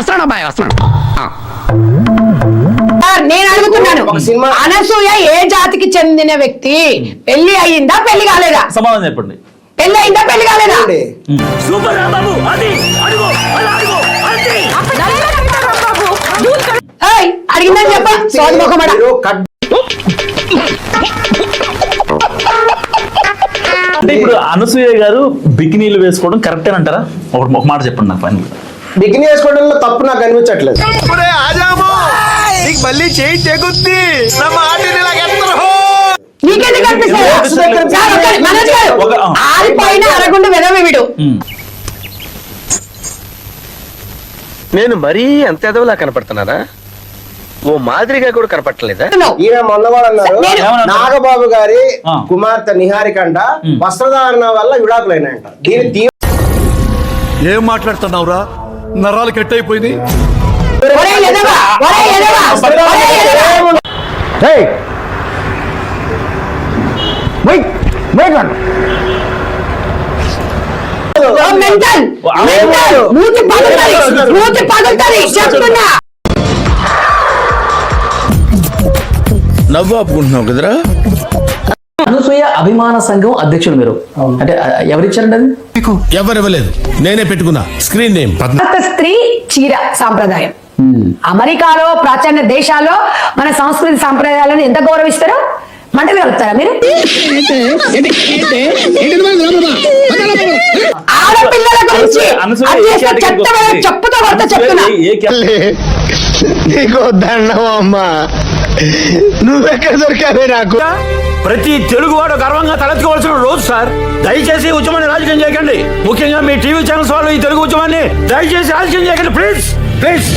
వస్తున్నాడు అబ్బాయి వస్తున్నాడు. నేను అడుగుతున్నాను, అనసూయ ఏ జాతికి చెందిన వ్యక్తి? పెళ్లి అయ్యిందా పెళ్లి కాలేదా? సమాధానం చెప్పండి. పెళ్లి అయిందా పెళ్లి కాలేదా? సూపర్ బాబు, అది అడుగు అలా అడుగు అడిగిందని చెప్ప సోదముఖమడ. అంటే ఇప్పుడు అనసూయ గారు బికినీలు వేసుకోవడం కరెక్టే అంటారా? ఒక మాట చెప్పండి నాకు పని. బికినీ వేసుకోవడంలో తప్పు నాకు అనిపించట్లేదు. నీకెందుకు ఆరిపోయిన అరగుండు వెదవిడు. నేను మరీ అంత ఎదవలా కనపడుతున్నారా? ఓ మాదిరిగా కూడా కనపడలేదా? ఈయన మొన్నవాడు అన్నారు నాగబాబు గారి కుమార్తె నిహారికంట వస్త్రధారణ వల్ల విడాకులైనాయంట. దీని ఏం మాట్లాడుతున్నావురా? నరాలు కట్ అయిపోయింది. నవ్వు ఆపుకుంటున్నావు కదరా. అనసూయ అభిమాన సంఘం అధ్యక్షుడు మీరు, అంటే ఎవరిచ్చారండి అది? ఎవరివ్వలేదు, నేనే పెట్టుకున్నా స్క్రీన్ నేమ్. స్త్రీ చీర సాంప్రదాయం అమెరికాలో ప్రాచీన దేశాల్లో మన సంస్కృతి సాంప్రదాయాలను ఎంత గౌరవిస్తారో మంటలు కలుపుతారా మీరు? ఆడపిల్లల గురించి చెప్పుతో కొడతా చెప్తున్నా. నీకు దండం అమ్మా, నువ్వెక్కడ దొరికావే నాకు? ప్రతి తెలుగువాడు గర్వంగా తలెత్తుకోవాల్సిన రోజు సార్. దయచేసి ఉద్యమాన్ని రాజకీయం చేయకండి. ముఖ్యంగా మీ టీవీ ఛానల్స్ వాళ్ళు ఈ తెలుగు ఉద్యమాన్ని దయచేసి రాజకీయం చేయకండి ప్లీజ్ ప్లీజ్.